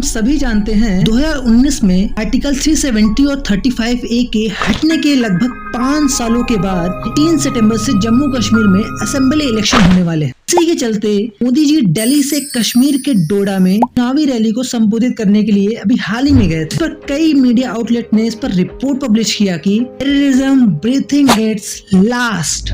सभी जानते हैं 2019 में आर्टिकल 370 और 35A के हटने के लगभग 5 सालों के बाद 3 सितंबर से जम्मू कश्मीर में असेंबली इलेक्शन होने वाले हैं। इसी के चलते मोदी जी दिल्ली से कश्मीर के डोडा में चुनावी रैली को संबोधित करने के लिए अभी हाल ही में गए थे। पर कई मीडिया आउटलेट ने इस पर रिपोर्ट पब्लिश किया कि टेररिज्म ब्रीथिंग इट्स लास्ट।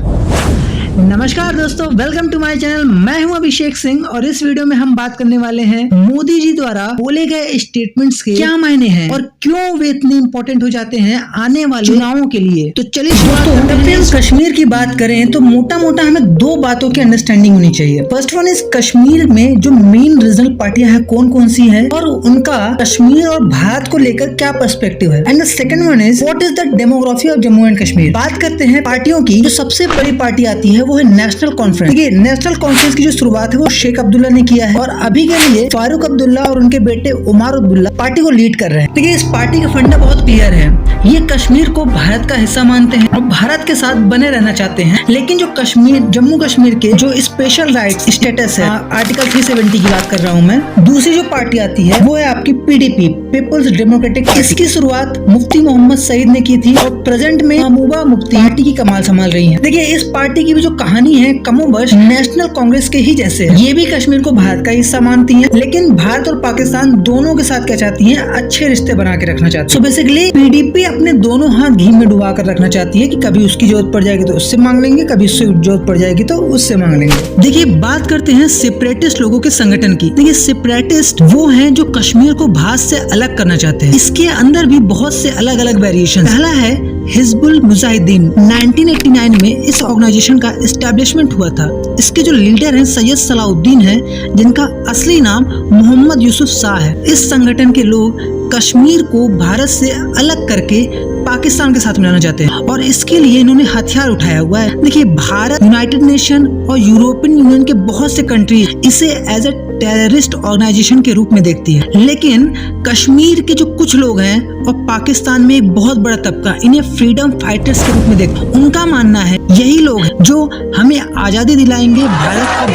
नमस्कार दोस्तों, वेलकम टू माय चैनल। मैं हूं अभिषेक सिंह और इस वीडियो में हम बात करने वाले हैं मोदी जी द्वारा बोले गए स्टेटमेंट्स के क्या मायने हैं और क्यों वे इतने इम्पोर्टेंट हो जाते हैं आने वाले चुनावों के लिए। तो चलिए दोस्तों, कश्मीर की बात करें तो मोटा मोटा हमें दो बातों की अंडरस्टैंडिंग होनी चाहिए। फर्स्ट वन इज कश्मीर में जो मेन रीजनल पार्टियां हैं कौन कौन सी है और उनका कश्मीर और भारत को लेकर क्या पर्सपेक्टिव है। And the second one is what is the demography of Jammu and Kashmir. बात करते हैं पार्टियों की। जो सबसे बड़ी पार्टी आती है वो है नेशनल कॉन्फ्रेंस। देखिए, नेशनल कॉन्फ्रेंस की जो शुरुआत है वो शेख अब्दुल्ला ने किया है और अभी के लिए फारूक अब्दुल्ला और उनके बेटे उमर अब्दुल्ला पार्टी को लीड कर रहे हैं। देखिए, इस पार्टी का फंडा बहुत क्लियर है। ये कश्मीर को भारत का हिस्सा मानते हैं और भारत के साथ बने रहना चाहते हैं। लेकिन जो कश्मीर जम्मू कश्मीर के जो स्पेशल राइट्स स्टेटस है, आर्टिकल 370 की बात कर रहा हूँ मैं। दूसरी जो पार्टी आती है वो है आपकी PDP, पीपल्स डेमोक्रेटिक। इसकी शुरुआत मुफ्ती मोहम्मद सईद ने की थी और प्रेजेंट में महबूबा मुफ्ती पार्टी की कमाल संभाल रही है। देखिए, इस पार्टी की भी जो कहानी है कमोबश नेशनल कांग्रेस के ही जैसे है। ये भी कश्मीर को भारत का हिस्सा मानती है, लेकिन भारत और पाकिस्तान दोनों के साथ क्या चाहती है, अच्छे रिश्ते बना के रखना चाहती है। सो बेसिकली PDP अपने दोनों हाथ घी में डुबा कर रखना चाहती है कि कभी उसकी जरूरत पड़ जाएगी तो उससे मांग लेंगे, कभी उससे जरूरत पड़ जाएगी तो उससे मांग लेंगे। देखिए, बात करते हैं सेपरेटिस्ट लोगों के संगठन की। देखिए, सेपरेटिस्ट वो हैं जो कश्मीर को भारत से अलग करना चाहते हैं। इसके अंदर भी बहुत से अलग अलग वेरिएशन। पहला है हिजबुल मुजाहिदीन। 1989 में इस ऑर्गेनाइजेशन का एस्टेब्लिशमेंट हुआ था। इसके जो लीडर हैं सैयद सलाउद्दीन हैं, जिनका असली नाम मोहम्मद यूसुफ शाह है। इस संगठन के लोग कश्मीर को भारत से अलग करके पाकिस्तान के साथ मिलाना चाहते हैं और इसके लिए इन्होंने हथियार उठाया हुआ है। देखिए, भारत, यूनाइटेड नेशन और यूरोपियन यूनियन के बहुत से कंट्री इसे एज ए टेररिस्ट ऑर्गेनाइजेशन के रूप में देखती है। लेकिन कश्मीर के जो कुछ लोग हैं और पाकिस्तान में एक बहुत बड़ा तबका इन्हें फ्रीडम फाइटर्स के रूप में देखता है। उनका मानना है यही लोग हैं जो हमें आजादी दिलाएंगे, भारत का।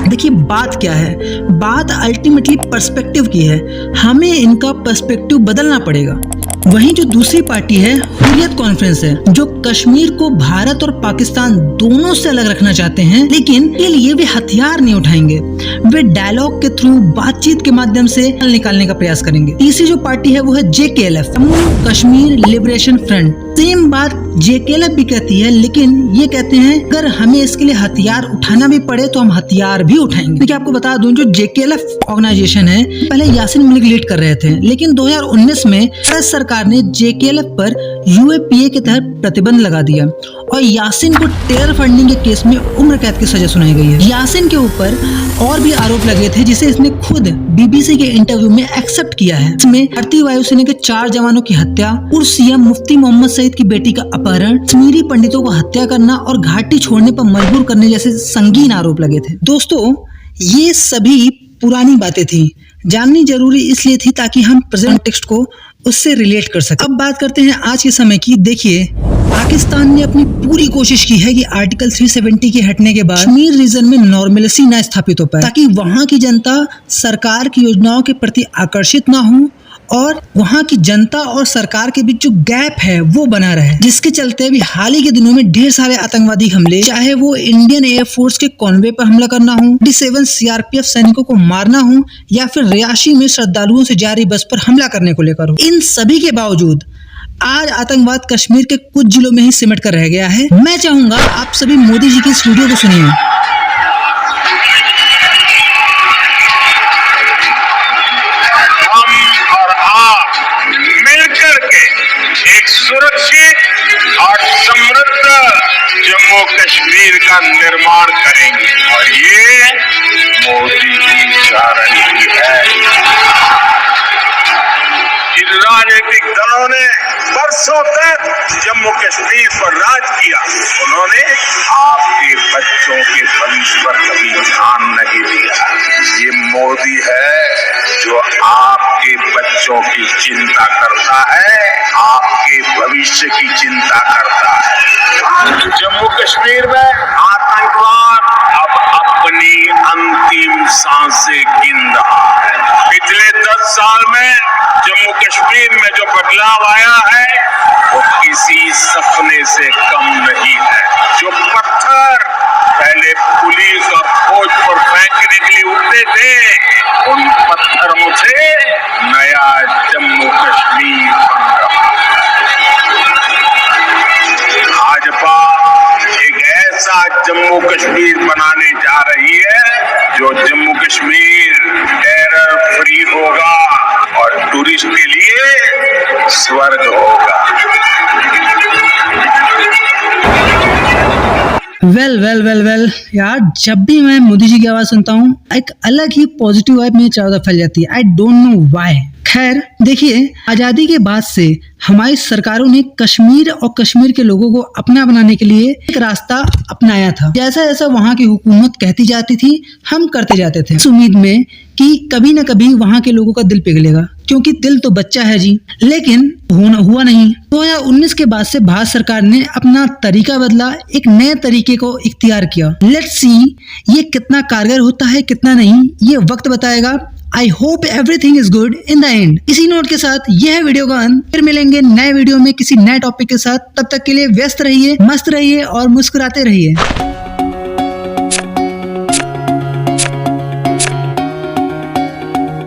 देखिए, बात क्या है, बात अल्टीमेटली पर्सपेक्टिव की है। हमें इनका पर्सपेक्टिव बदलना पड़ेगा। वहीं जो दूसरी पार्टी है हुर्रियत कॉन्फ्रेंस है, जो कश्मीर को भारत और पाकिस्तान दोनों से अलग रखना चाहते हैं, लेकिन के लिए वे हथियार नहीं उठाएंगे। वे डायलॉग के थ्रू, बातचीत के माध्यम से हल निकालने का प्रयास करेंगे। तीसरी जो पार्टी है वो है JKLF, Jammu Kashmir liberation front. Same बात JKLF भी कहती है, लेकिन ये कहते हैं अगर हमें इसके लिए हथियार उठाना भी पड़े तो हम हथियार भी उठाएंगे। देखिए, आपको बता दूं, जो JKLF ऑर्गेनाइजेशन है पहले यासीन मलिक लीड कर रहे थे, लेकिन 2019 में सरकार ने JKLF पर UAPA के तहत प्रतिबंध लगा दिया और यासीन को टेरर फंडिंग के केस में उम्र कैद की सजा सुनाई गई है। यासीन के ऊपर और भी आरोप लगे थे जिसे इसने खुद BBC के इंटरव्यू में एक्सेप्ट किया है। इसमें भारतीय वायुसेना के 4 जवानों की हत्या, पूर्व CM मुफ्ती मोहम्मद सईद की बेटी का अपहरण, कश्मीरी पंडितों को हत्या करना और घाटी छोड़ने पर मजबूर करने जैसे संगीन आरोप लगे थे। दोस्तों, ये सभी पुरानी बातें थी, जाननी जरूरी इसलिए थी ताकि हम प्रेजेंट टेक्स्ट को उससे रिलेट कर सकें। अब बात करते हैं आज के समय की। देखिए, पाकिस्तान ने अपनी पूरी कोशिश की है कि आर्टिकल 370 के हटने के बाद कश्मीर रीजन में नॉर्मलिटी न स्थापित हो पाए, ताकि वहां की जनता सरकार की योजनाओं के प्रति आकर्षित ना हो और वहां की जनता और सरकार के बीच जो गैप है वो बना रहे। जिसके चलते भी हाल ही के दिनों में ढेर सारे आतंकवादी हमले, चाहे वो इंडियन एयरफोर्स के कॉन्वे पर हमला करना हो, 27 CRPF सैनिकों को मारना हो या फिर रियाशी में श्रद्धालुओं से जारी बस पर हमला करने को लेकर हो, इन सभी के बावजूद आज आतंकवाद कश्मीर के कुछ जिलों में ही सिमट कर रह गया है। मैं चाहूंगा आप सभी मोदी जी की इस वीडियो को सुनिए। एक सुरक्षित और समृद्ध जम्मू कश्मीर का निर्माण करेंगे और ये मोदी की गारंटी है। इन राजनीतिक दलों ने बरसों तक जम्मू कश्मीर पर राज किया, उन्होंने आपके बच्चों के भविष्य पर कभी ध्यान नहीं दिया। ये मोदी है जो आपके बच्चों की चिंता करता है, आपके भविष्य की चिंता करता है। जम्मू कश्मीर में आतंकवाद अब अपनी अंतिम सांसें गिन रहा है। पिछले 10 साल में जम्मू कश्मीर में जो बदलाव आया है वो किसी सपने से कम नहीं है। जो पत्थर पहले पुलिस और फौज पर फेंकने के लिए उठते थे, उन पत्थरों से नया जम्मू कश्मीर बन रहा है। भाजपा एक ऐसा जम्मू कश्मीर बनाने जा रही है जो जम्मू कश्मीर टेरर फ्री होगा और टूरिस्ट के लिए स्वर्ग होगा। वेल यार, जब भी मैं मोदी जी की आवाज सुनता हूँ एक अलग ही पॉजिटिव वाइब मेरे चारों तरफ फैल जाती है। I don't know why. खैर देखिए, आजादी के बाद से हमारी सरकारों ने कश्मीर और कश्मीर के लोगों को अपना बनाने के लिए एक रास्ता अपनाया था। जैसा जैसा वहाँ की हुकूमत कहती जाती थी, हम करते जाते थे, इस उम्मीद में कि कभी न कभी वहाँ के लोगों का दिल पिघलेगा, क्योंकि दिल तो बच्चा है जी। लेकिन हुआ नहीं। 2019 के बाद से भारत सरकार ने अपना तरीका बदला, एक नए तरीके को इख्तियार किया। लेट्स सी ये कितना कारगर होता है कितना नहीं, ये वक्त बताएगा। I hope everything is good in the end. इसी नोट के साथ यह है वीडियो का अंत। फिर मिलेंगे नए वीडियो में किसी नए टॉपिक के साथ। तब तक के लिए व्यस्त रहिए, मस्त रहिए और मुस्कुराते रहिए।